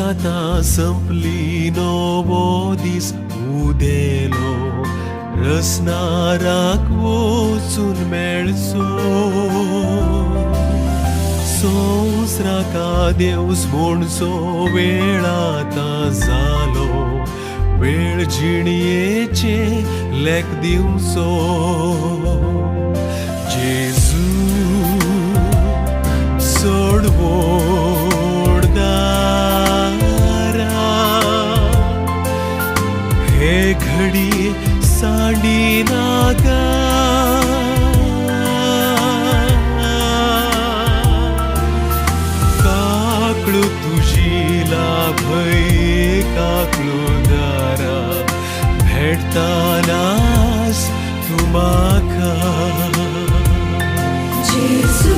आतां संपली नवो दीस उदेलो रसनाराक वचून मेळचो संवसाराका देवस म्हणचो वेळ आतां जालो वेळ जिणयेचे लेख दिवचो जेजू चड व्हड दारां हे घडी सांडिनाका काकळू तुजी लाभय काकळू दारा भेटतानास तूं म्हाका जेजू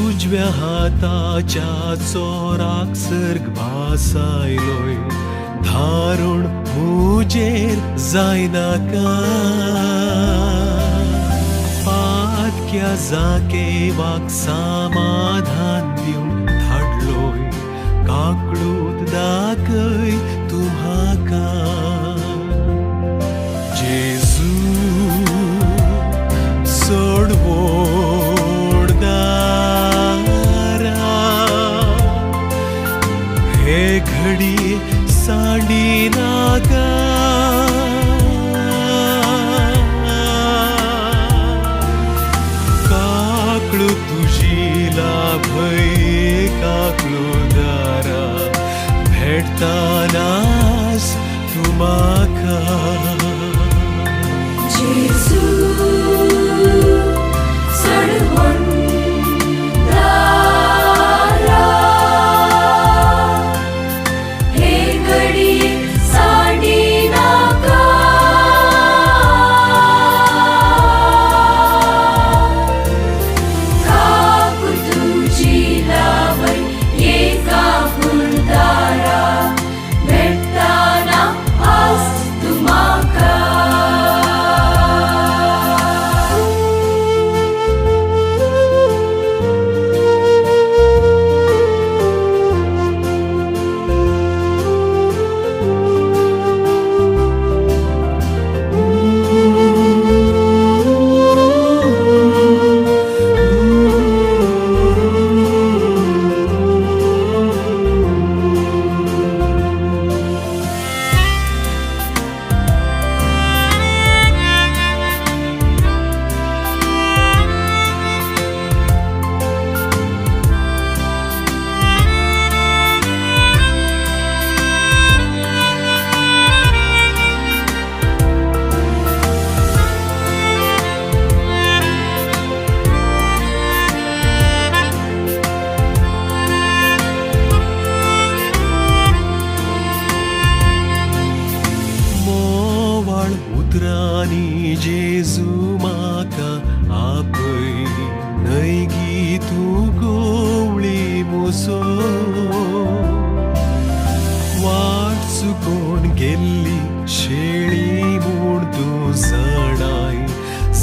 उजव्या हाताच्या चोराक सर्ग भासायलोय धारूण मुजेर जायनाका पातक्या जाकेवाक समाधान दिवंक धाडलोय काकळूत दाखय तूं म्हाका जेजू चड व्हड हे घडी सांडिनाका काकळू तुजी लाभय काकळू दारा भेटतानास तूं म्हाका जेजू भेटताना आज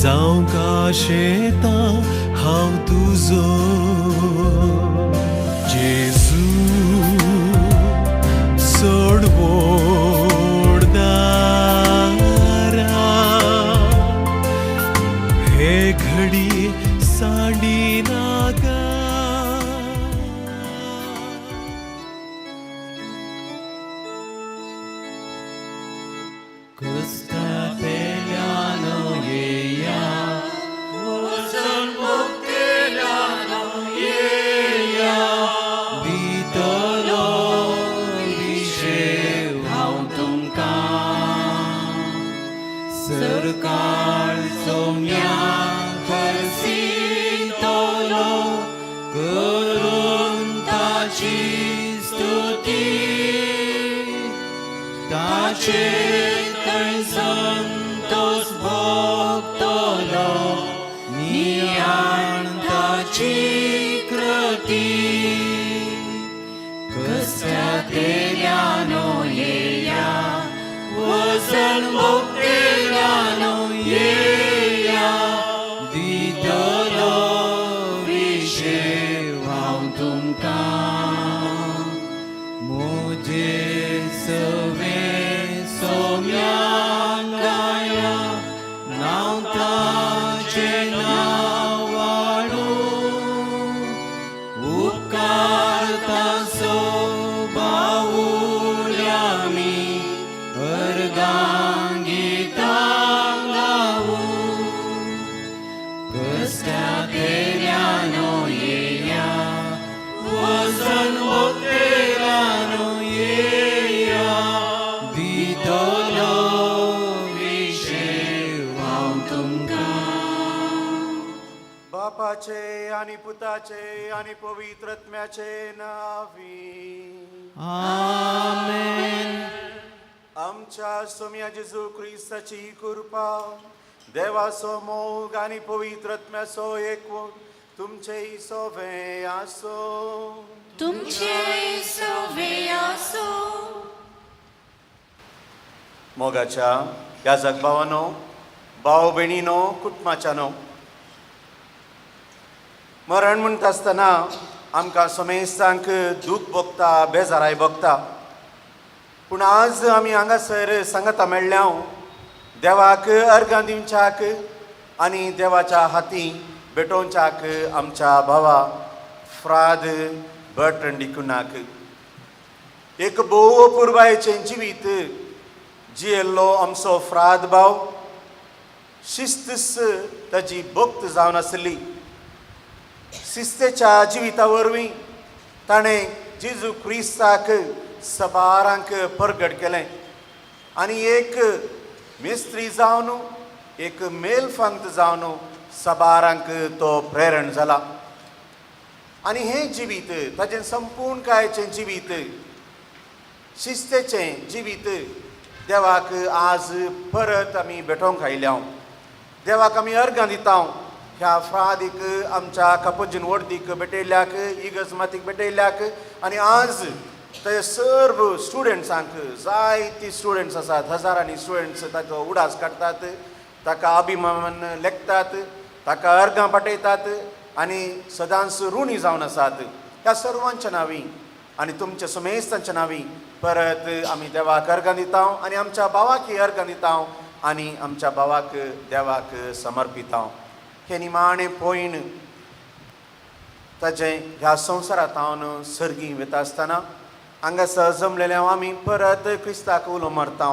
जावं का शेता हांव तुजो जेजू सोड व्हड दारा हे घडी सांडी नाका सरकार सोम्या करसितलो करून ताची स्तुती ताचे थंय संतोष भोगतलो नियाण ताची कृती कस्त्या तेल्यानो येया वचन भोगतेल्यानो येया दितलो विशेव हांव तुमकां म्हजे सवे सोम्यान गाया नांव ताचें नांव वाडू उपकार ताचो बावुल्यामी अर्गांगितां गावू कस्त्या तेल्यानो येया वचन भोगतेल्यानो येया दितलो विशेव हांव तुमकां बापाचे आणि पुताचे आणि पवित्र आत्म्याचे नावी आमेन. आमच्या सोम्या जेजू ख्रिस्ताची कृपा देवाचो मोग आणि पवित्र आत्म्याचो एकवट तुमचे सोवे आसो तुमचे सवे आसो. मोगाच्या ह्या जगभावानो भाव भयणीनो कुटुंबाच्यानो मरण म्हणटा आसतना आमकां समेस्तांक दूख भोगता बेजाराय भोगता पूण आज आमी हांगासर सांगता मेळ्ळ्या देवाक अर्गां दिवच्याक आनी देवाच्या हाती भेटोवच्याक आमच्या भावा फ्राद बर्ट्रंडिकुनाक एक भोव पुरबायेचें जिवीत जियेल्लो आमचो फ्राद भाव शिस्तस ताची भक्त जावन आसली. शिस्तेच्या जिविता वरवीं ताणें जेजू क्रिस्ताक सबारांक परगट केलें आनी एक मेस्त्री जावन एक मेलफंत जावन सबारांक तो प्रेरण जाला. आनी हें जिवीत ताचें संपूर्ण काळेचें जिवीत शिस्तेचें जिवीत देवाक आज परत आमी भेटोवंक आयल्या. देवाक आमी अर्गां दिता ह्या फ्रादीक आमच्या कापोजीन वर्दीक भेटयल्याक इगज मातीक भेटयल्याक आनी आज ते सर्व स्टुडंट्सांक जायती स्टुडंट्स आसात हजारांनी स्टुडंट्स ताचो उडास काडटात ताका अभिमान लेखतात ताका अर्गां पाठयतात आनी सदांच ऋणी जावन आसात. ह्या सर्वांच्या नांवी आनी तुमच्या समेस्तांच्या नांवी परत आमी देवाक अर्गां दिता आनी आमच्या भावाक अर्गां दिता आनी आमच्या भावाक देवाक समर्पिता. हे निमाणें पयण ताचें ह्या संवसारांत सर्गी वता आसतना हांगासर जमलेल्या आमी परत क्रिस्ताक उलो मारता.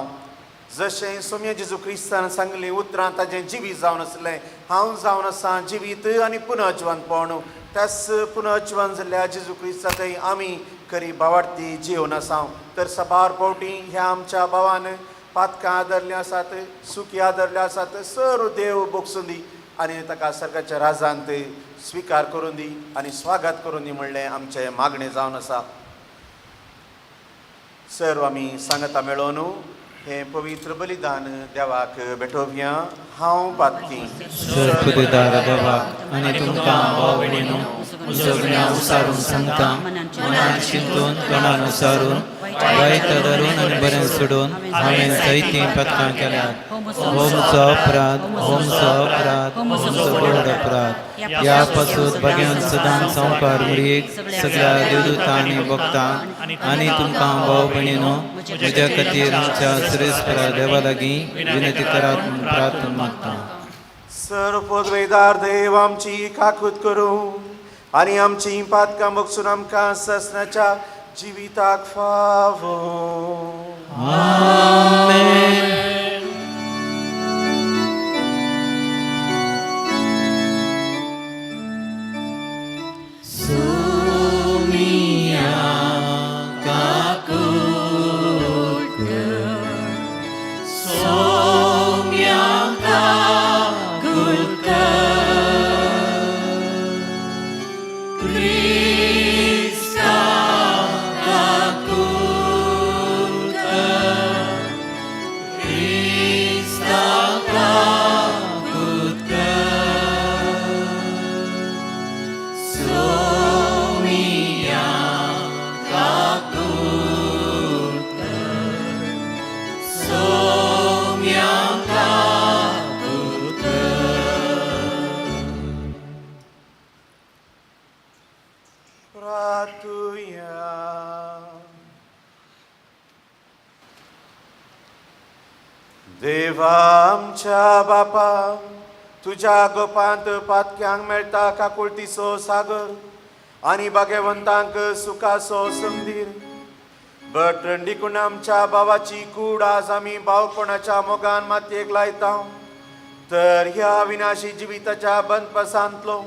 जशें सोम्या जेजू क्रिस्तान सांगलें उतरां ताचें जिवीत जावन आसलें हांव जावन आसा जिवीत आनी पुनर्जीवनपण. त्याच पुनर्जीवन जाल्ल्या जेजू क्रिस्ताकय आमी खरी भावार्थी जिवन आसा. तर सबार फावटी ह्या आमच्या भावान पातकां आदरलीं आसात सुखी आदरले आसात. सर्व देव बोगसून दी आनी ताका सर्गाच्या राजांत स्विकार करून दी आनी स्वागत करून दी म्हणलें आमचें मागणें जावन आसा. सर्व आमी सांगता मेळोन हे पवित्र बलिदान देवाक भेटोवया. हांव पातकी सर्वदार देवाक आनी तुमकां भाव भयणीनो सगळ्यां उसारून सांगता मनान चिंतून तोंडान उसारून वाईट धरून आनी बरें सोडून हांवें जायतीं पथकां केल्यात होमचो अपराध व्हड अपराध ह्या पासून भगवान सदां संवकार मुरीक सगळ्या देवदूतां आनी भक्तांक आनी तुमकां भाव भयणीनो म्हज्या खातीर आमच्या सुरेस्परा देवा लागीं विनंती करात म्हूण प्रार्थना मागता सर्वोद्वेदार देव आमची काकूत करूं आनी आमची पातकां बगसून आमकां ससनाच्या जिविताक फावो देवा आमच्या बापा तुझ्या गोपांत पातक्यांक मेळटा काकुळतीचो सागर आनी भाग्यवंतांक सुखाचो संदीर बटंडीकून आमच्या भावाची कूड आज आमी भावपणाच्या मोगान मातयेक लायता तर ह्या विनाशी जिविताच्या बंदपसांतलो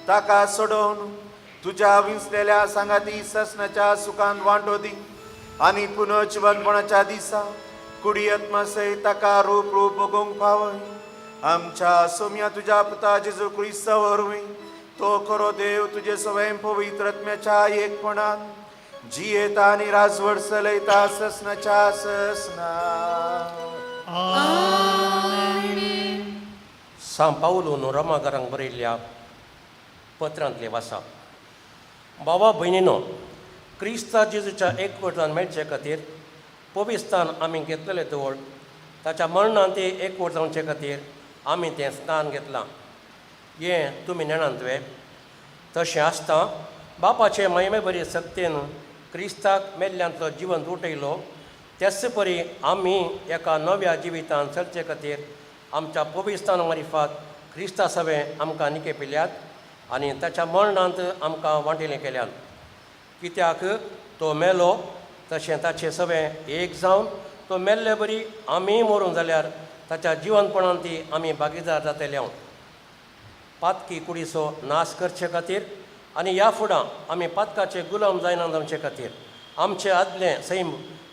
ताका सोडोवन तुझ्या विंचलेल्या सांगाती ससनाच्या सुखान वांटो दी आनी पुनर्जीवनपणाच्या दिसा कुडी आत्मसयत ताका रूप रूप बगूंक पावय आमच्या सोम्या तुझ्या पुता जेजू क्रिस्त वरवीं तो खरो देव तुजे स्वयं पवित्र आत्म्याच्या एकपणान जियेता आनी राजवड चलयता ससनाच्या ससना सांत पावलो न्हू रोमाकारांक बरयल्ल्या पत्रांतले वासा बाबा भयणीनो क्रिस्ता जेजूच्या एकवटान मेळचे खातीर पवित्रान आमी घेतलेले दवळ ताच्या मरणान ते एकवट जावचे खातीर आमी तें स्नान घेतलां हें तुमी नेणान तुवें तशें आसता बापाचे महिमे बरी सक्तेन क्रिस्ताक मेल्ल्यांतलो जिवंत उठयलो तेच परी आमी एका नव्या जिवितान चलचे खातीर आमच्या पवित्रान मारिफात क्रिस्ता सवें आमकां निकेपिल्यात आनी ताच्या मरणांत आमकां वांटिलें केल्यात कित्याक तो मेलो तशें ताचें सवें एक जावन तो मेल्ले बरी आमी मरून जाल्यार ताच्या जिवंतपणान ती आमी भागीदार जातले पातकी कुडीचो नाश करचे खातीर आनी ह्या फुडां आमी पातकाचे गुलाम जायना जावचे खातीर आमचे आदलें सैम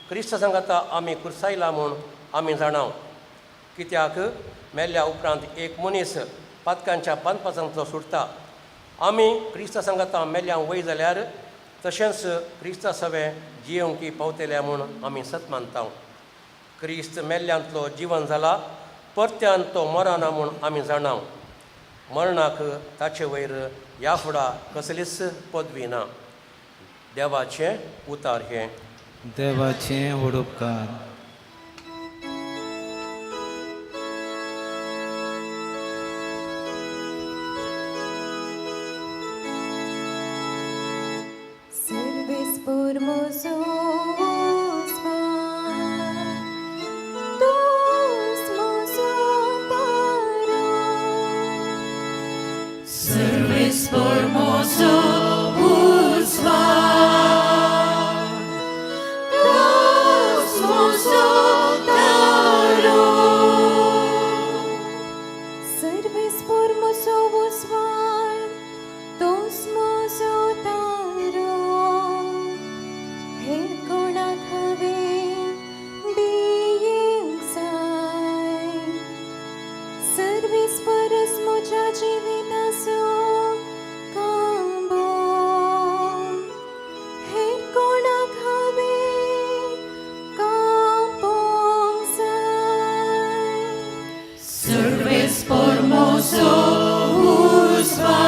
क्रिस्त सांगाता आमी कुरसायला म्हूण आमी जाणाव कित्याक मेल्ल्या उपरांत एक मनीस पातकांच्या पानपासांतलो सुटता आमी क्रिस्त सांगाता मेल्ल्यांक वय जाल्यार तशेंच क्रिस्ता सवें जियोंकी पावतल्या म्हूण आमी सत मानता क्रिस्त मेल्ल्यांतलो जिवन जाला परत्यान तो मरना म्हूण आमी जाणाव मरणाक ताचे वयर ह्या फुडां कसलीच पदवी ना देवाचें उतार हें देवाचें व्हड उपकार por mozos Servis formoso usvar Dos mozo daro Servis formoso usvar Dos mozo daro Her konak have being sign Servis paras moja jivitaso kambo Her konak have kampong sign Servis formoso usvar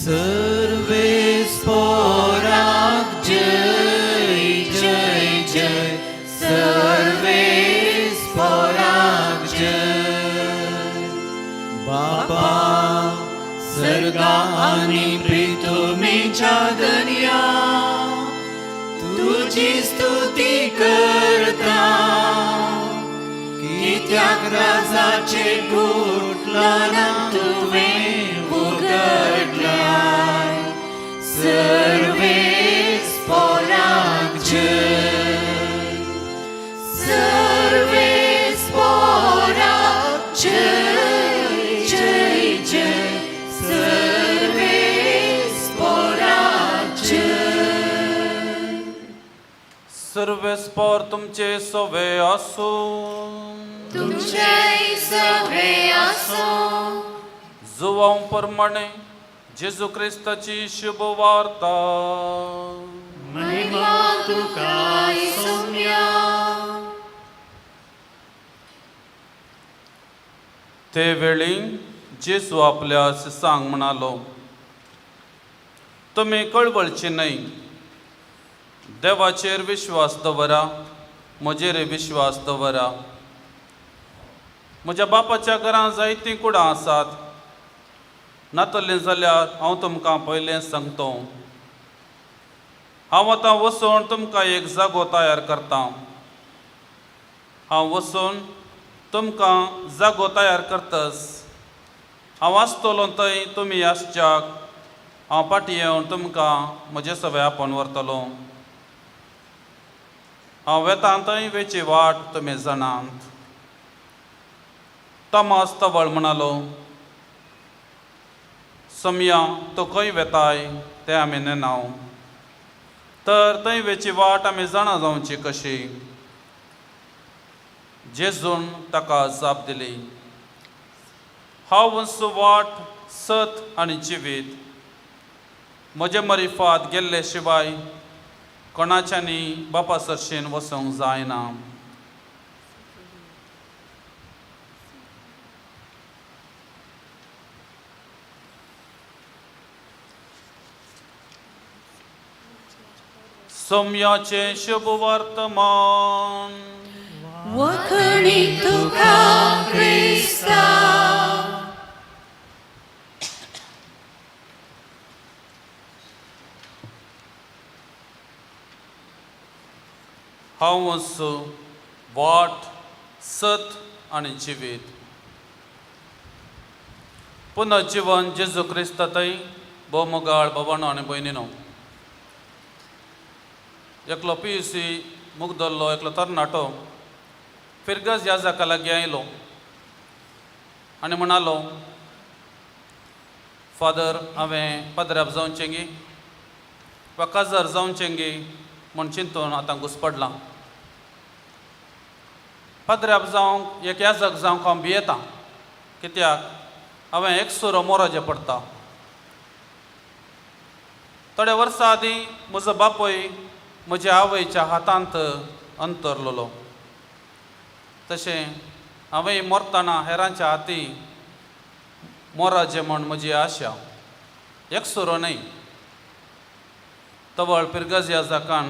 सर्वेस्पराक जय जय जय सर्वेस्पराक जय बापा सर्गा आणि पृथ्वीच्या दर्या तुझी स्तुती करता कित्याक राजाचे गुटलाना तुवें उगडलाय सर्वेस्पराक जय सर्वेस्पराक जय जय जय सर्वेस्पराक जय सर्वेस्पर तुमचे सवे आसूं तुमचे सगळे आसो जुवां प्रमाणे जेजू क्रिस्ताची शुभ वार्ता महिमा तुका सौम्या ते वेळी जेजू आपल्या शिसांक म्हणालो, तुमी कळवळची न्हय, देवाचेर विश्वास दवरा, म्हजेर विश्वास दवरा. म्हज्या बापाच्या घरांत जायतीं कुडां आसात. नातलीं जाल्यार हांव तुमकां पयलें सांगतो. हांव आतां वचून तुमकां एक जागो तयार करतां. हांव वचून तुमकां जागो तयार करतस. हांव आसतलों थंय तुमी आसच्याक. हांव फाटीं येवन तुमकां म्हजे सवय आपोवन व्हरतलों. हांव वेतां थंय वेची वाट तुमी जाणात. तोमास तवळ म्हणालो, सम्या तूं खंय वेताय तें आमी नेनाव. तर थंय वेची वाट आमी जाणा जावची कशी. जेजून ताका जाप दिली, हांव वाट सत आनी जिवीत. म्हजे मरिफात गेल्ले शिवाय कोणाच्यांनी बापा सरशेन वचूंक जायना. सौम्याचे शुभ वर्तमान. वखणी तुका क्रिस्ता हांव वाट सत आनी जिवीत. पुनर्जीवन जेजू क्रिस्त थंय भोवमोगाळ भवनो आनी भयणीनो. एकलो पियुसी मुगदल्लो एकलो तरणाटो फिरगज ह्या जाका लागीं आयलो आनी म्हणालो, फादर हांवें पदराब जावचें गी वा काजार जावचें गी म्हूण चिंतून आतां घुसपडलां. पदराब जावंक एक याजक जावंक हांव भियेतां. कित्याक हांवें एक सुरो मोरजे पडटा. थोड्या वर्सां आदीं म्हजो बापूय म्हज्या आवयच्या हातांत अंतरलोलो. तशें हांवें मरतना हेरांच्या हाती मोराजे म्हूण म्हजी आशा. एक सुरो न्हय. तवळ पिरगज ह्या जाकान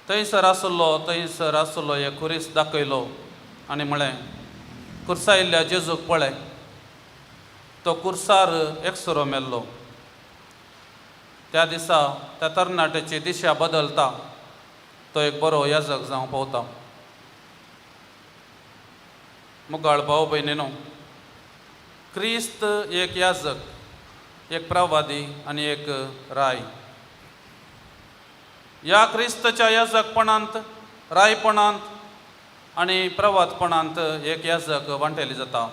थंयसर आसलो एक खुरीस दाखयलो आनी म्हळें, खुर्सायिल्ल्या जेजूक पळय. तो खुर्सार एक सुरो मेल्लो. त्या दिसा त्या तरणाट्याची दिशा बदलता. तो एक बरो याजक जावं पावता. मुगाळ भाव भयणीनो, क्रिस्त एक याजक, एक प्रवादी आनी एक राय. ह्या क्रिस्तच्या याजकपणांत, रायपणांत आनी प्रवादपणांत एक याजक वांटेली जाता.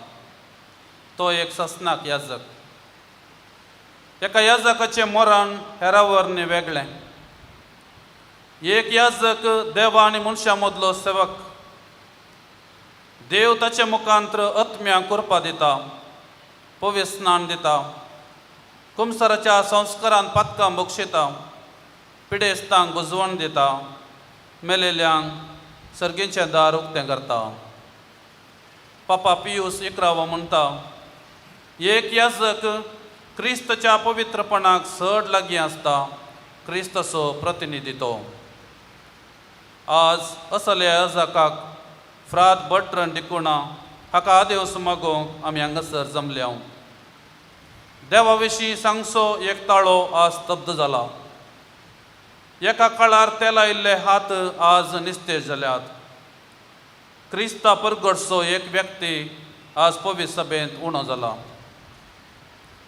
तो एक सस्नाक याजक. एका याजकाचें मरण हेरां वरवीं वेगळें. एक याजक देवा आनी मनशां मदलो सेवक. देव ताचे मुखांत्र आत्म्यांक करपा दिता, पवित्र स्नान दिता, कुमसाराच्या संस्कारांत पातकां बक्षिता, पिडेस्तांक बुजवण दिता, मेलेल्यांक सर्गेचें दार उक्तें करता. पापा पियूस 11 म्हणटा, एक याजक क्रिस्तच्या पवित्रपणाक चड लागीं आसता क्रिस्तचो प्रतिनिधी तो. आज असले अजाकाक फ्रात बट्रन डिकोणा हाका आदेवस मागोवंक आमी हांगासर जमल्या. देवा विशीं सांगचो एकताळो आज स्तब्ध जाला. एका काळार तेला इल्ले हात आज निस्तेज जाल्यात. क्रिस्ता परगटचो एक व्यक्ती आज पवित्र सभेंत उणो जाला.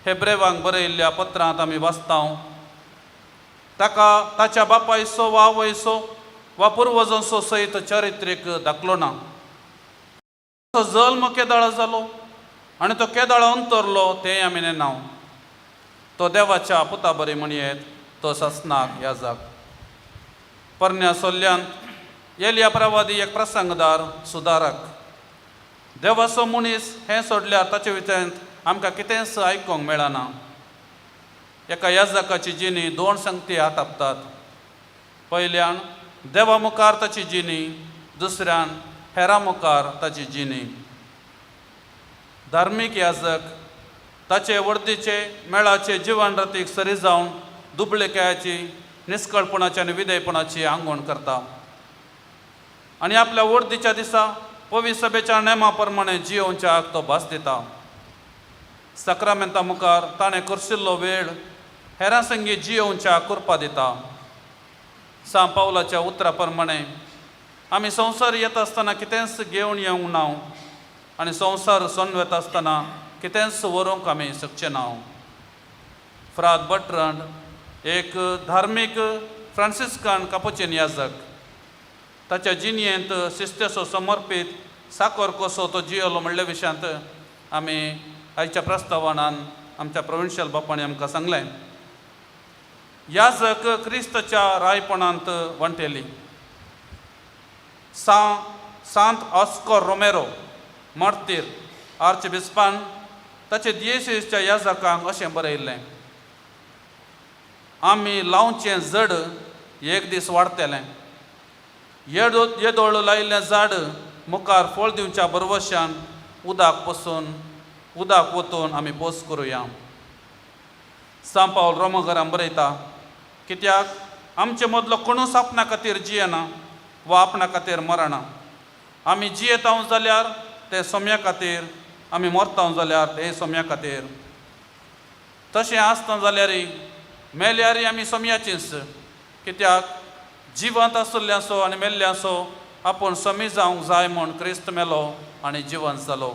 हेब्रेवांक बरयल्ल्या पत्रांत आमी वाचता ताका ताच्या बापायचो वा आवयचो वा पुर्वजांचो सयत चारित्रीक दाखलो ना. तो जल्म केदाळा जालो आनी तो केदाळा अंतरलो तें आमी नेनाव. तो देवाच्या पुता बरी म्हणयेत तो ससनाक याजक. परन्या सोल्ल्यांत एलिया प्रवादी एक प्रसंगदार सुदारक. देवाचो मनीस हें सोडल्यार ताचे विचारांत आमकां कितेंच आयकूंक मेळना. एका याजकाची जिणी दोन संगती हात आपतात. पयल्यान देवा मुखार ताची जिणी, दुसऱ्यान हेरां मुखार ताची जिणी. धार्मीक याजक ताचे वर्दीचे मेळाचे जिवन रतीक सरी जावन दुबळेकायाची निश्कळपणाची आनी विधेयपणाची आंगवण करता आनी आपल्या वर्दीच्या दिसा पवित्र सभेच्या नेमा प्रमाणे जियोवच्याक तो भास दिता. सक्रामेंता मुखार ताणें करशिल्लो वेळ हेरां संगी जियोवच्याक करपा दिता. सा पावलाच्या उतरा प्रमाणे आमी संवसार येता आसतना कितेंच घेवन येवंक ना आनी संवसार सोन वेता आसतना कितेंच व्हरूंक आमी शकचे ना. फ्रात बट्रंड एक धार्मीक फ्रांसिस्कान कापुचीन याजक. ताच्या जिणयेंत शिस्तेचो समर्पीत साकर कसो तो जियेलो म्हणल्या विशयांत आमी आयच्या प्रस्तावनान आमच्या प्रोविन्शियल बापाणी आमकां सांगलें. याजक क्रिस्ताच्या रायपणांत वंटेली. सांत ऑस्कर रोमेरो मार्तीर आर्चबिस्पान ताचे दियेसीसच्या याजकांक अशें बरयल्लें. आमी लावचें जड एक दीस वाडटलें. येदोळ लायिल्लें झाड मुखार फळ दिवच्या बरवशान उदक वतून आमी पोस करुया. सा पावल रोमकारांक बरयता कित्याक आमचे मदलो कोणूच आपणा खातीर जियेना वा आपणा खातीर मरना. आमी जियेता जाल्यार ते सोम्या खातीर, आमी मरता जाल्यार ते सोम्या खातीर. तशें आसता जाल्यारय मेल्यारय आमी सोम्याचींच. कित्याक जिवंत आसुल्ल्यांचो आनी मेल्ल्यांचो आपूण सोमी जावंक जाय म्हूण क्रिस्त मेलो आनी जिवंत जालो.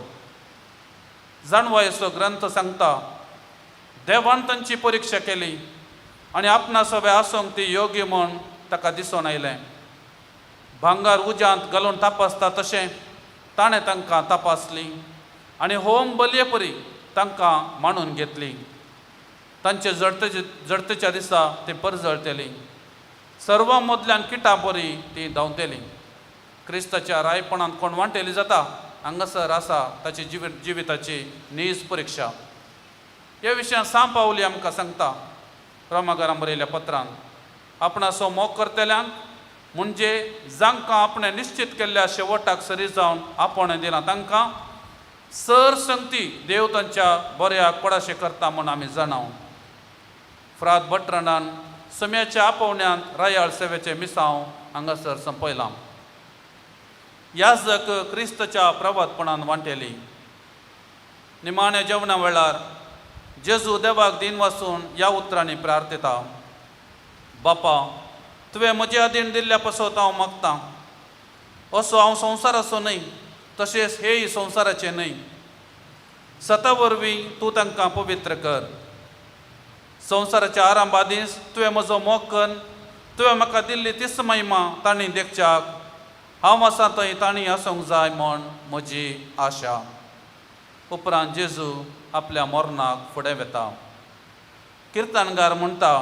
जाणवायेचो ग्रंथ सांगता देवान तांची परिक्षा केली आनी आपणा सवे आसूंक ती योग्य म्हूण ताका दिसून आयलें. भांगार उज्यांत घालून तापासता तशें ताणें तांकां तपासली आनी होम बलये परी तांकां मांडून घेतली. तांचे जडतेच्या दिसा ती परजळतेली. सर्व मदल्यान किटां बरी ती धांवतेली. क्रिस्ताच्या रायपणांत कोण वांटेली जाता हांगासर आसा ताची जिविताची नीज परिक्षा. ह्या विशयान सा पावली आमकां सांगता रोमाकारांक बरयल्ल्या पत्रांत. आपणाचो मोग करतल्यांक म्हणजे जांकां आपणें निश्चित केल्ल्या शेवटाक सरी जावन आपण दिलां तांकां सर संगती देव तांच्या बऱ्याक पडाशें करता म्हूण आमी जाणाव. फ्रात बट्रंडान सम्याच्या आपोवण्यांत रायाळ सेवेचें मिसांव हांगासर संपयलां. याजक क्रिस्ताच्या प्रभातपणान वांटेली. निमाण्या जेवणा वेळार जेजू देवाक दिन वाचून ह्या उतरांनी प्रार्थिता. बापा, तुवें म्हजे आदीन दिल्ल्या पासत हांव मागतां. असो हांव संवसाराचो न्हय तशेंच हेय संवसाराचें न्हय. सता वरवीं तूं तांकां पवित्र कर. संवसाराच्या आरंभा दीस तुवें म्हजो मोग कर. तुवें म्हाका दिल्ली तीच महिमा तांणी देखच्याक हांव आसां थंय तांणी आसूंक जाय म्हूण म्हजी आशा. उपरांत जेजू आपल्या मरणाक फुडें वेता. किर्तनगार म्हणटा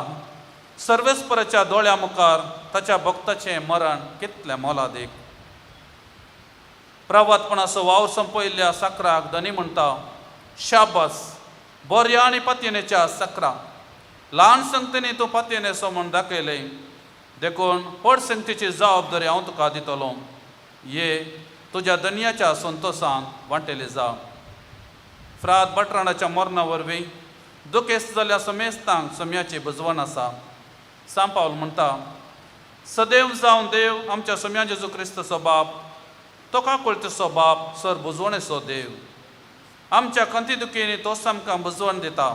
सर्वेस्पराच्या दोळ्या मुखार ताच्या भक्ताचें मरण कितलें मोलादीक. प्रभातपणाचो वावर संपयल्ल्या साकराक धनी म्हणटा शाबास बऱ्या आनी पातयेनेच्या साकरा. ल्हान संगतींनी तूं पातयेनेचो म्हूण दाखयलें देखून व्हड संगतीची जबाबदारी हांव तुका दितलो. ये तुज्या दुनियाच्या संतोशान वांटेली जा. फ्रात बट्राणाच्या मरणा वरवीं दुखेस्त जाल्यार समेस्तांक सम्याची बुजवण आसा. सांत पावल म्हणटा, सदैव जावन देव आमच्या सम्या जेजू क्रिस्ताचो बाप, तो काकुळतेचो बाप, सर बुजवणेचो देव. आमच्या खंती दुखींनी तोच आमकां बुजवण दिता.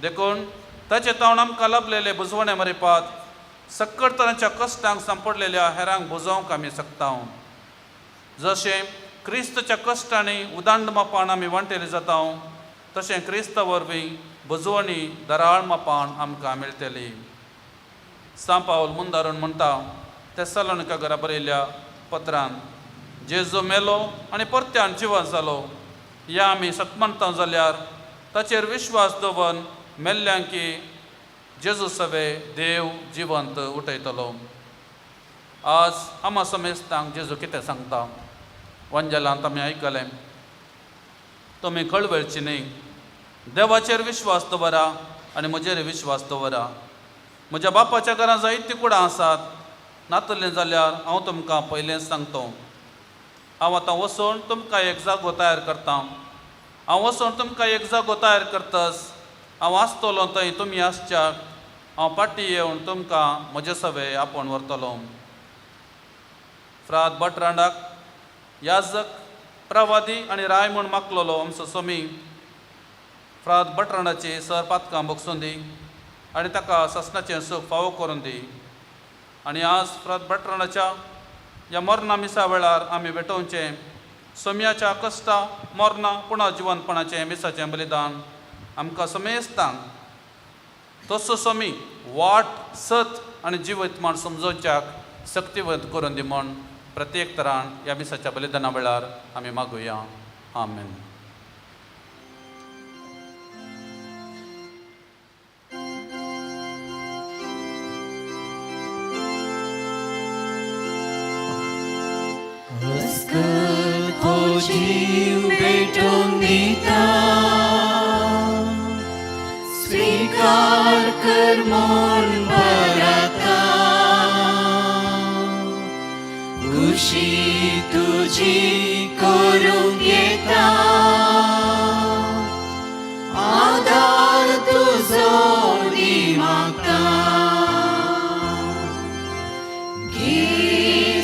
देखून ताचे तावन आमकां लाभलेले बुजवणे मरेपात सक्कट तरांच्या कश्टांक सांपडलेल्या हेरांक बुजोवंक आमी शकता. जशें क्रिस्ताच्या कश्टांनी उदांड मापान आमी वांटेले जाता, तशें क्रिस्ता वरवीं बुजवणी दराळ मापान आमकां मेळटली. सांत पावल मुंदारून म्हणटा, तेसलोनिका बरयल्ल्या पत्रांत, जेजू मेलो आनी परत्यान जिवंत जालो ह्या आमी सतमंता जाल्यार ताचेर विश्वास दवरून मेल्ल्यांकी जेजू सवे देव जिवंत उठयतलो. आज आमा समेस्तांक जेजू कितें सांगता? वंजलांत आमी आयकलें, तुमी कळवळची न्ही, देवाचेर विश्वास दवरा आनी म्हजेर विश्वास दवरा. म्हज्या बापाच्या घरांत जायतीं कुडां आसात, नातलें जाल्यार हांव तुमकां पयलेंच सांगता. हांव आतां वचून तुमकां एक जागो तयार करतां. हांव वचून तुमकां एक जागो तयार करतस. हांव आसतलों थंय तुमी आसच्याक. हांव पाटी येवन तुमकां म्हजे सवे आपोवन व्हरतलों. फ्रात बटरांडाक याजक, प्रवादी आनी राय म्हूण मागलोलो आमचो स्वामी फ्रात बटरांडाची सर पातकां बगसून दी आनी ताका ससनाचें सूख फावो करून दी. आनी आज फ्रात बटरांडाच्या ह्या मरणा मिसा वेळार आमी भेटोवचें सम्याच्या कश्टा मरणा पुना जिवंतपणाचें मिसाचें बलिदान आमकां समेस्तांक तसो स्वामी वाट सत आनी जिवीत म्हण समजोवच्याक शक्तिवंत करून दी म्हण प्रत्येक तरान ह्या मिसाच्या बलिदाना वेळार आमी मागुया. आमेन. तो जीव भेटून दिता, स्वीकार कर मन भरता, खुशी तुझी करून येता, आधार तुझो दी म्हाका. घे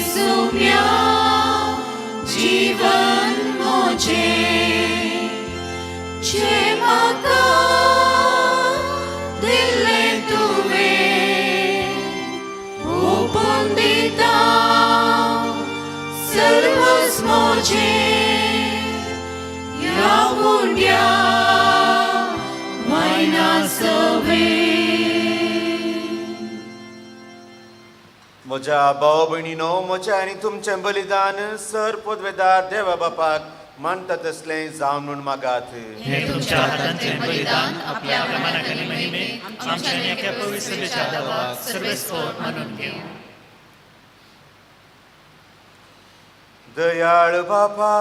सुम्या जीवन मोजे, जे म्हाका दिले तुवें, ओपून दिता सर्वच मोजे. ह्या हुंड्या वायना सवे. म्हज्या भाव भयणीनो, म्हजें आनी तुमचें बलिदान सर पदवेदार देवा बापाक मानता तसलें जावन म्हूण मागात. हे तुमच्या हातांचें बलिदान आपल्या प्रमाणाक आनी महिमे आमच्या नेक्या पवित्रतेच्या देवाक सर्वेस्पर मानून घेवं. दयाळ बापा,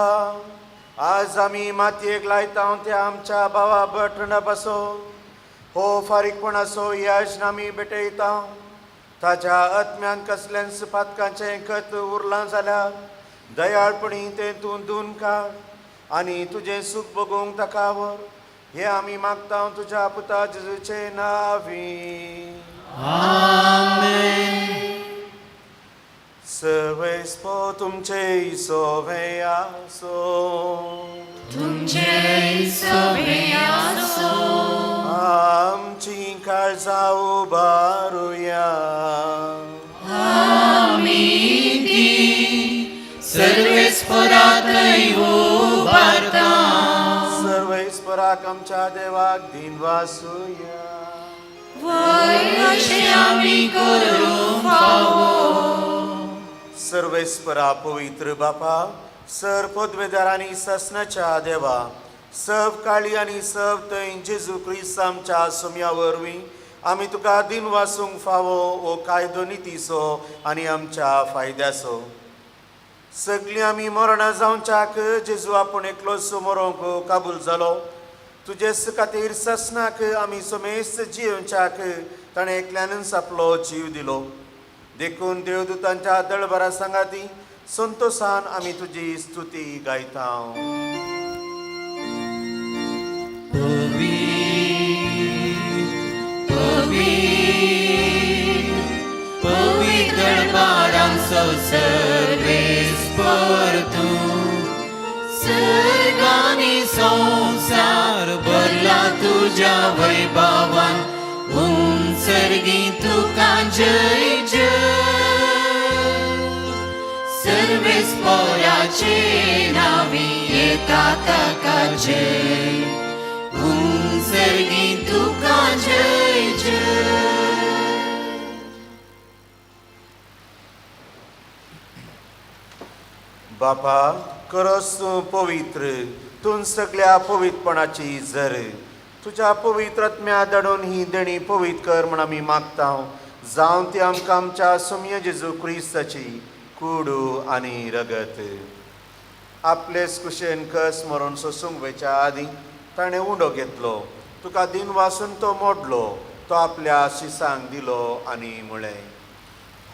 आज आमी मातयेक लायता त्या आमच्या भावा बटणा पासून हो फारीकपणाचो याजन आमी भेटयता. ताच्या आत्म्यान कसलेंच पातकांचें खत उरलां जाल्यार दयाळपणी तें तूं धुवन काड आनी तुजें सूख बगूंक ताका व्हर. हे आमी मागता तुज्या पुता जेजूचे नांवी. सर्वेस्पो तुमचे सोवे आसो. तुमचे सवे आसो. आमची काळजा उबारुया. आमी ती सर्वेस्पराकय उबारता. सर्वेस्पराक आमच्या देवाक दिन वासुया. वय अशें आमी करूंक फावो. सर्वेस्परा पवित्र बापा, सर पदवेदारांनी ससनाच्या देवा, सब काळी आनी सब थंय जेजू क्रिस्त आमच्या सम्या वरवीं आमी तुका दिन वासूंक फावो हो कायदो नितीचो आनी आमच्या फायद्याचो. सगळीं आमी मरणां जावच्याक जेजू आपूण एकलोच मरोंक काबूल जालो. तुजे खातीर ससनाक आमी समेस्त जियोवच्याक ताणें एकल्यानच आपलो जीव दिलो. देखून देवदूतांच्या दळबरा सांगाती संतोषान आमी तुजी स्तुती गायता. पवित्र सर्वेस्पर तूं सर्गानी संसार भरला तुझ्या वैभवान सर्गी तुका जय जय सर्वेस्पराचे नावी येता ताका जय सर्गी तुका जय जय. बापा करस तूं पवित्र तूं सगळ्या पवित्रपणाची झर तुझ्या पवित्रत्म्या दडून ही देणी पवित्र कर म्हण आमी मागता जावं ती आमकां आमच्या सुम्य जेजू क्रिस्ताची कुडू आनी रगत. आपलेच कुशेन कस मरून सोसूंक वयच्या आदीं ताणें उंडो घेतलो तुका दिन वासून तो मोडलो तो आपल्या शिसांक दिलो आनी म्हळें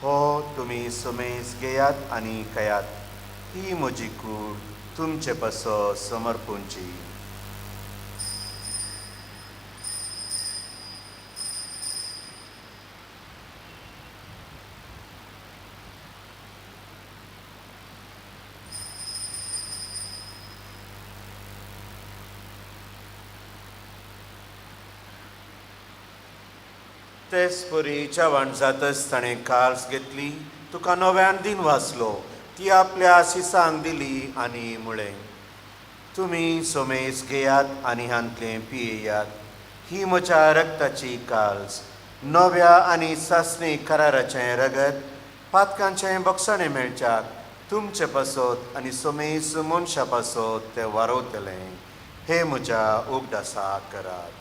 हो तुमी सुमेज घेयात आनी खयात ही म्हजी कूड तुमचे पासो समर्पूंची. तेच परी जेवण जातच ताणें काल्स घेतली तुका नव्यान दिन वाचलो ती आपल्या शिसांक दिली आनी म्हळें तुमी सोमेस घेयात आनी हांतलें पियेयात ही म्हज्या रक्ताची काल्स नव्या आनी सासणी कराराचें रगत पातकांचें बक्षणें मेळच्याक तुमचे पासत आनी सोमेस मनशा पासत तें वारोतलें हे म्हज्या उगडासा करात.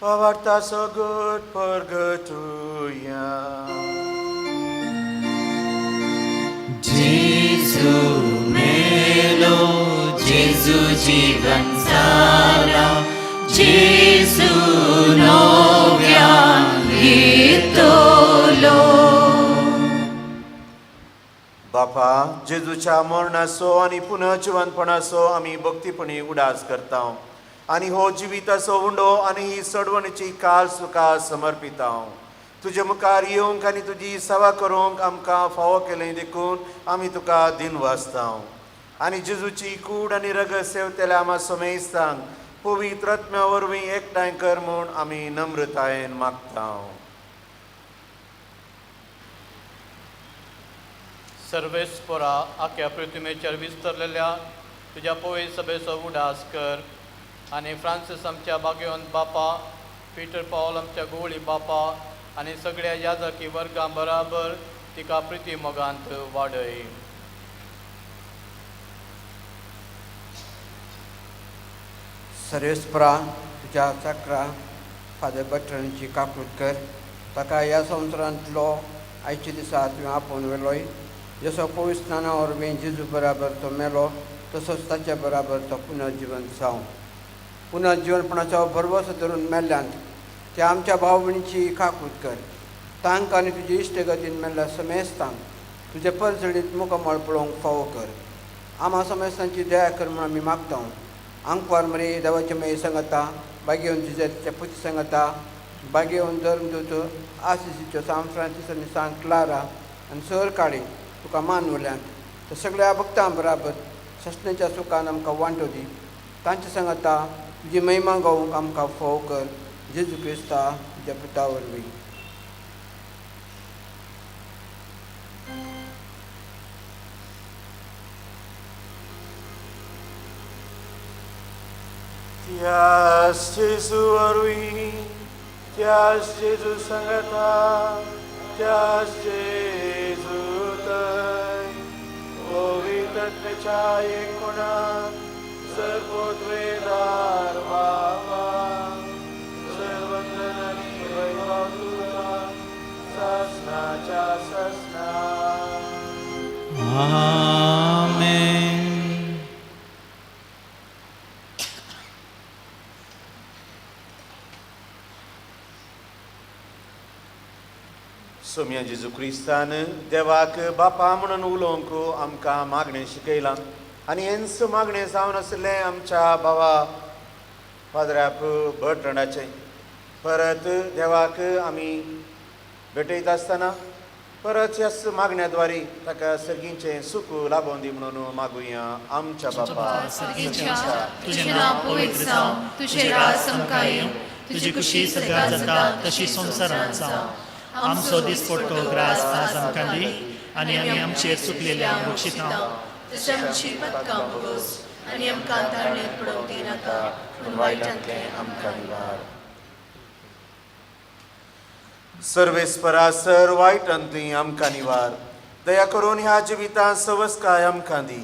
Pavarta so good purgatoria. जेजू मेलो जेजू जीवन जाला जेजू नव्यान येतलो. बापा जेजूच्या मरणाचो आनी पुनर्जिवनपणाचो आमी भक्तीपणी उडास करता आनी हो जिविताचो उंडो आनी ही सडवणीची काल्स तुका समर्पिता. तुजे मुखार येवंक आनी तुजी सेवा करूंक आमकां फावो केलें देखून आमी तुका दिन वाचता आनी जेजूची कूड आनी रगत सेवतेल्या आमा सोमेस्तांक पवित्र आत्म्या वरवीं एकठांय कर म्हूण आमी नम्रतायेन मागता. सर्वेस्परा आख्या प्रतिमेचेर विस्तरलेल्या तुज्या पवित्र सभेचो उडास कर आनी फ्रांसीस आमच्या भाग्यवंत बापा पीटर पॉल आमच्या गोवळी बापा आनी सगळ्या याजकी वर्गां बराबर तिका प्रिती मोगांत वाडय. सर्वेस्परा तुज्या चक्रा फादर बट्टरांची काकूट कर ताका ह्या संवसारांतलो आयच्या दिसा तुवें आपोवन वेलोय जसो पवित्र स्नाना वरवीं जेजू बराबर तो मेलो तसोच ताच्या बराबर तो पुनर्जीवन जावं. पुनर्जीवनपणाचो भरवसो धरून मेल्ल्यांत त्या आमच्या भाव भयणीची काकूट कर तांकां आनी तुजे इश्टगतीन मेल्ल्या समेस्तांक तुजे परजडीत मुखामळ पळोवंक फावो कर. आमा समेस्तांची दया कर म्हूण आमी मागता. आंकवार मरे देवाचे मये सांगता बागेवन जिजेच्या पुती सांगता बागेवन धर्मदूत आशिशीच्यो सान फ्रांसीस आनी सान क्लारा आनी सर काळी तुका मान उरल्यांत त्या सगळ्या भक्तां बराबर सस्तेच्या सुखान आमकां वांटो दी. तांचे सांगता तुजी महिमा गावूंक आमकां फोव कर जेजू क्रिस्ता तुज्या पुता वरवीं. त्याच जेजू वरवीं त्याच जेजू सांगता त्याच जेजू थंय पवित्रतेच्या एकूणान सर्वोद्वेदार बापा सर्वंदन आनी वैभव तुझा ससनाच्या ससना. आमेन. सोम्या जेजू क्रिस्तान देवाक बापा म्हणून उलोवंक आमकां मागणें शिकयलां आनी हेंच मागणें जावन आसलें आमच्या भावा फादराप बर्ट्रंडाचें. परत देवाक आमी भेटयत आसतना परत ह्याच मागण्याद्वारे ताका सर्गींचें सूख लाबोवन दी म्हणून मागुया. आमच्या बापा तुझें नांव पवित्र जावं, तुजें राज समकाय येवं, तुजी कुशी सदां जाता तशी संवसारांत जावं. आमचो दिसपट्टो ग्रास आज आमकां दी आनी आमी आमचेर चुकलेल्यांक बक्षिता. तशें आमची पदकां भोगोस आनी आमकां तारणेंत पडोवंक दिनाका, पूण वायटांतलें आमकां निवार. सर्वेस्परा सर वायटांतली आमकां निवार. दया करून ह्या जिवितांत सवस्काय आमकां दी.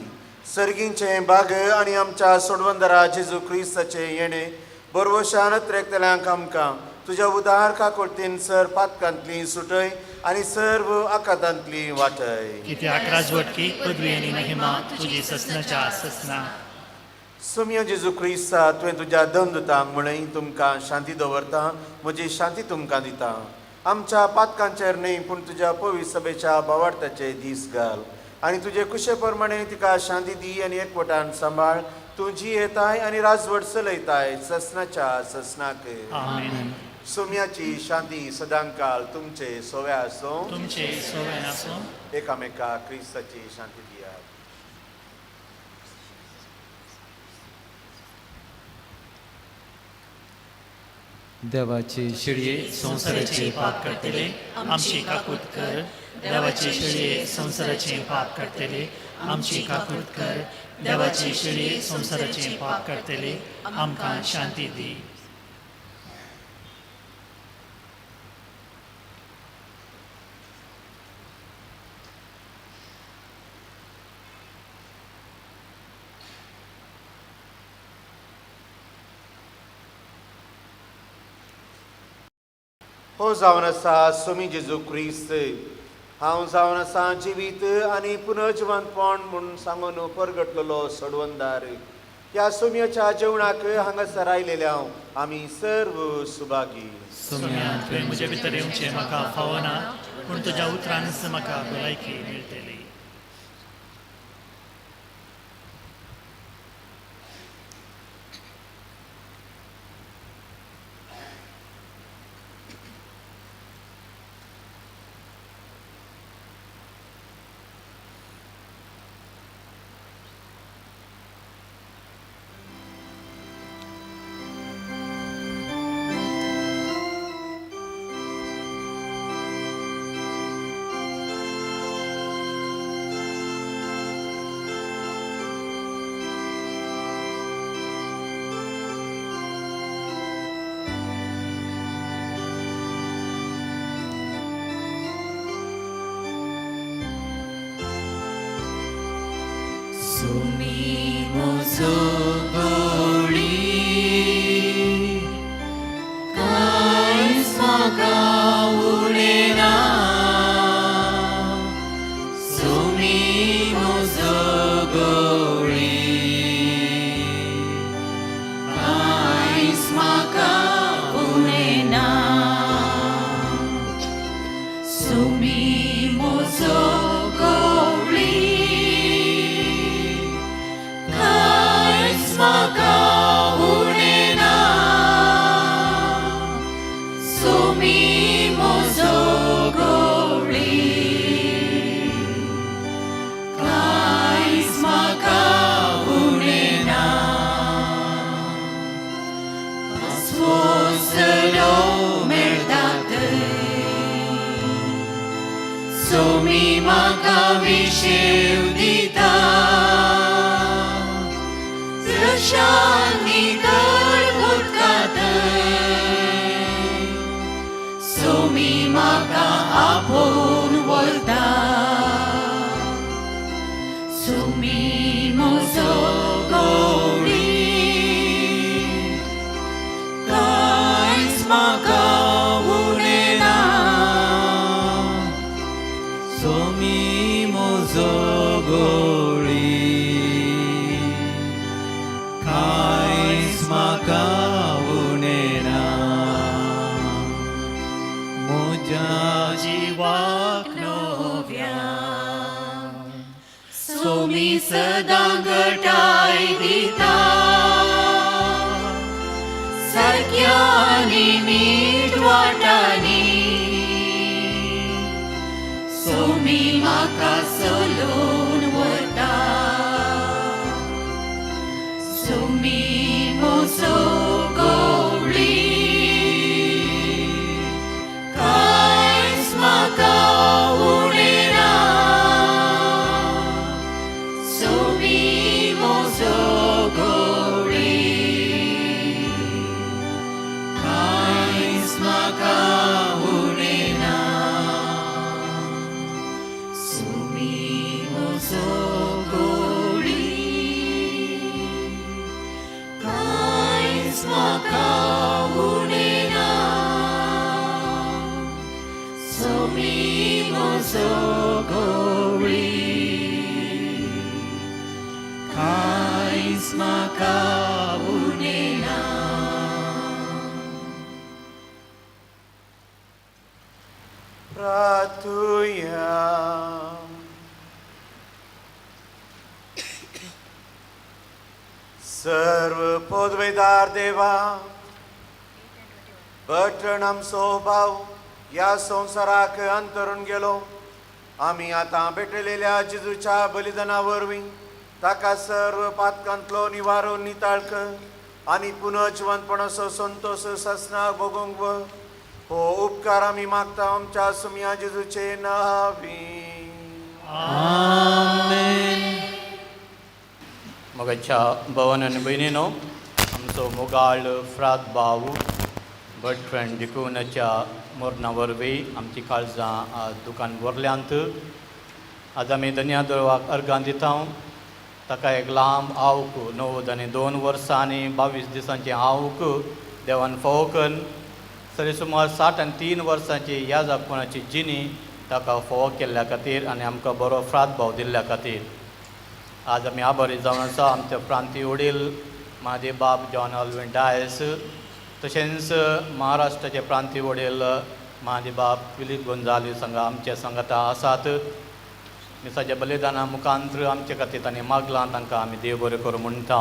सर्गींचें बाग आनी आमच्या सोडवंदरा जेजू क्रिस्ताचें येणें बरवशान त्रेकतल्यांक आमकां तुज्या उदार काकुळतीन सर पातकांतली सुटय आनी सर्व आकांतांतली वाटय. कित्याक राजवटकी पदवी आनी महिमा तुजी ससनाच्या ससना. सोम्या जेजू क्रिस्ता तुवें तुज्या दंदुतांक म्हणय तुमकां शांती दवरता, म्हजी शांती तुमकां दिता. आमच्या पातकांचेर न्हय पूण तुज्या पवित्र सभेच्या बावार्थाचे दीस घाल आनी तुजे कुशे प्रमाणे तिका शांती दी आनी एकवटान सांबाळ. तूं जी येताय आनी राजवट चलयताय ससनाच्या ससनाक. आमेन. सोम्याची शांती सदांकाल तुमचे सोवे आसूं. तुमचे सोवे आसूं. एकामेकाक क्रिस्ताची शांती दियात. देवाची शिडये संवसाराचे पाप करतले आमची काकूट कर. देवाची शिडये संवसाराचे पाप करतले आमची काकूट कर. देवाची शिडये संवसाराचे पाप करतले आमकां शांती दी. हो जावन आसा सोमी जेजू क्रिस्त. हांव जावन आसा जिवीत आनी पुनर्जिवंतपण म्हूण सांगून परगटलेलो सोडवंदार. ह्या सोम्याच्या जेवणाक हांगासर आयलेल्या आमी सर्व सुभागी. सोम्या तुवें म्हजे भितर येवचें म्हाका फावना, पूण तुज्या उतरांच म्हाका भलायकी मेळटली. Sumi mozogoli kais magaulena. Sumi mozogoli kais magaulena. Sumi mozogoli magaulena. Sumi mozogoli kais magaulena. Pasvozelo merdatei. Sumi magavishev dita. शांती कर उदकातय. सोमी म्हाका आपोवन वळटा. सोमी म्हजो गवळी कांयच म्हाका उरलेना. सोमी म्हजो गवळी कांयच म्हाका उरलेना. म्हज्या जीव वाकनोव्या सोमी सदां घटाय दिता सारक्यानी मीठ वाटानी सोमी म्हाका सोलून वता सोमी मोसो गवळी कांयच म्हाका उणें ना सोमी मोसो गवळी कांयच म्हाका उणें ना सोमी मोसो गवळी कांयच म्हाका उणें ना सोमी मोसो गवळी कांयच म्हाका उणें ना. प्रार्थुया. सर्व पदवेदार देवा बटण आमचो भाव ह्या संवसाराक अंतरून गेलो आमी आतां भेटलेल्या जेजूच्या बलिदाना वरवीं ताका सर्व पातकांतलो निवारो निताळ कर आनी पुनर्जिवंतपणाचो संतोश ससनाक भोगूंक व हो उपकार आमी मागता आमच्या सुमया जेजूचे नांवी. मोगाच्या भवन आनी भयणीनो आमचो मोगाळ फ्रात भाव भटफ्रेंड देखूनाच्या मरणा वरवीं आमची काळजां आज दुकान भरल्यांत आज आमी दर्यादेवाक अर्गां दिता ताका एक लांब आवक 9 आनी 2 वर्सां आनी 22 दिसांचे आवक देवान फावो करून सरी सुमार 60 आनी 3 वर्सांची ह्या जापणाची जिणी ताका फावो केल्ल्या खातीर आनी आमकां बरो फ्रात भाव दिल्ल्या खातीर आज आमी आभारी जावन आसा आमचे प्रांतीय वडील म्हाजे बाब जॉन ऑल्विन डायस तशेंच महाराष्ट्राचे प्रांतीय वडील म्हाजे बाब फिलीप गोंजालीस हांगा आमचे संगता आसात. मिसाच्या बलिदाना मुखांतर आमचे खातीर तांणी मागलां तांकां आमी देव बरें करूं म्हणटा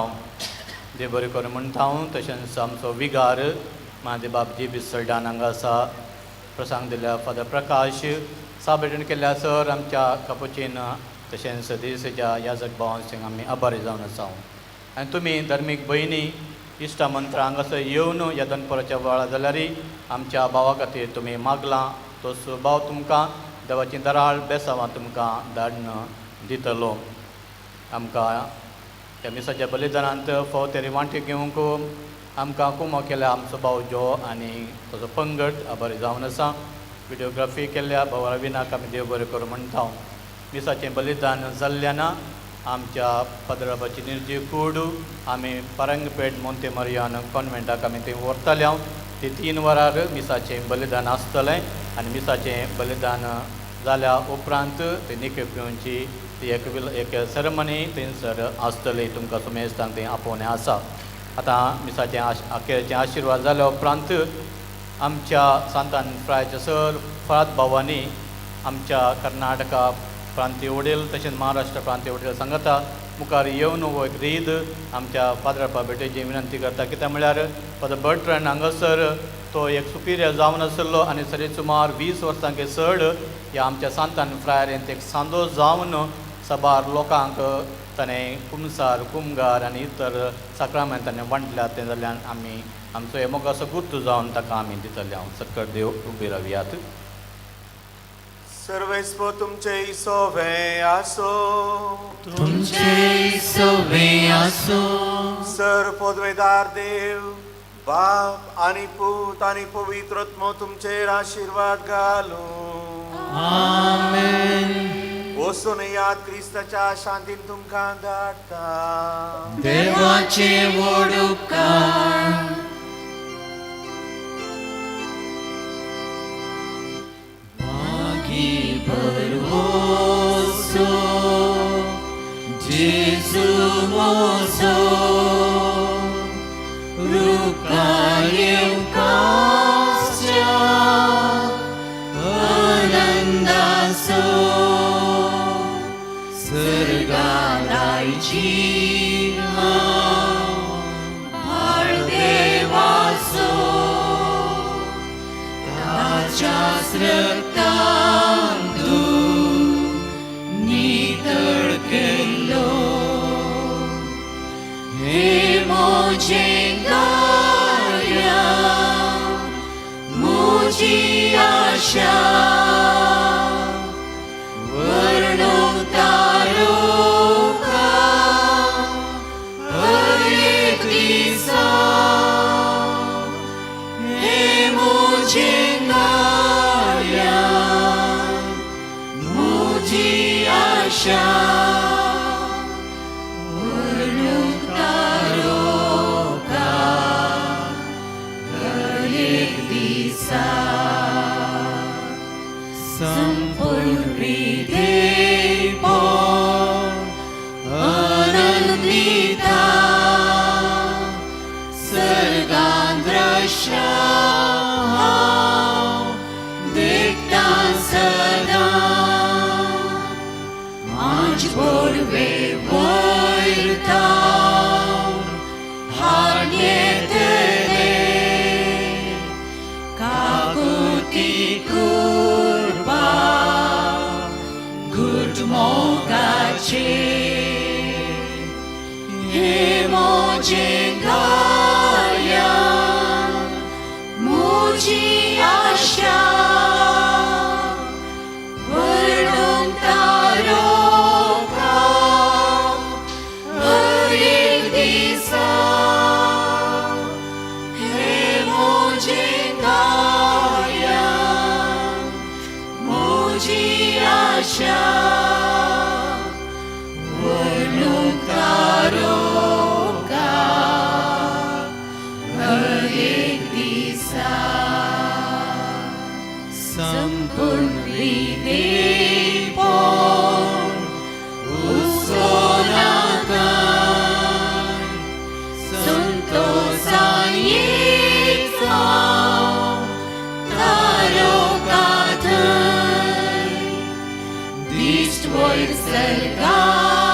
तशेंच आमचो विगार म्हाजे बाब जी बी सल्डान हांगा आसा प्रसंग दिल्या फादर प्रकाश साबेटून केल्ल्या सर आमच्या कापुचीन तशेंच देसाच्या याजक भावांक आमी आभारी जावन आसा. आनी तुमी धर्मीक भयणी इश्टा मंत्र हांगासर येवन ह्या दनपराच्या वेळा जाल्यारय आमच्या भावा खातीर तुमी मागलां तो भाव तुमकां देवाची दराळ बेसांवां तुमकां धाडून दितलो. आमकां ह्या मिसाच्या बलिदानांत फावो तरी वांटे घेवंक आमकां कुमो केल्या आमचो भाव जो आनी ताचो पंगड आभारी जावन आसा. विडियोग्राफी केल्ल्या भावा विनाक आमी देव बरें करूं म्हणटा. मिसाचें बलिदान जाल्ल्याना आमच्या पदराबाची निर्जीव कूड आमी पारंगपेट मोंते मरियान कॉन्वेंटाक आमी थंय व्हरतले. ती 3 वरार मिसाचें बलिदान आसतलें आनी मिसाचें बलिदान जाल्या उपरांत ती निखे पिवची ती एक सेरेमनी थंयसर आसतली तुमकां सुमेस्तान थंय आपोवणें आसा. आतां मिसाचें अखेरचें आशिर्वाद जाल्या उपरांत आमच्या सांतान फ्रायच्या सर फ्रात भावांनी आमच्या कर्नाटका प्रांतीय वडील तशेंच महाराष्ट्र प्रांतीय वडील सांगता मुखार येवन हो एक रीद आमच्या पाद्रपा भेटेची विनंती करता. कित्याक म्हळ्यार फादर बर्ट्रंड हांगासर तो एक सुपिरियर जावन आसलो आनी सरी सुमार 20 वर्सांचे चड ह्या आमच्या सांतान फ्रायरेंत एक सांदो जावन सबार लोकांक ताणें कुमसार कुमगार आनी इतर साक्रामेंतांनी वांटल्यात तें जाल्यार आमी आमचो हे मोगाचो गुर्तू जावन ताका आमी दितले. हांव सकट देव उबी रावयात. सर्वेस्पो तुमचे सोवे आसो सर पदवेदार देव बाप आनी पूत आनी पवित्रत्मो तुमचेर आशिर्वाद घालो. वचून याद क्रिस्ताच्या शांतीन तुमकां धाडटा. देवाचे व्हड उपकार Pervoso Gesù mozo Rukajem kastia Anan Dicht wohl selber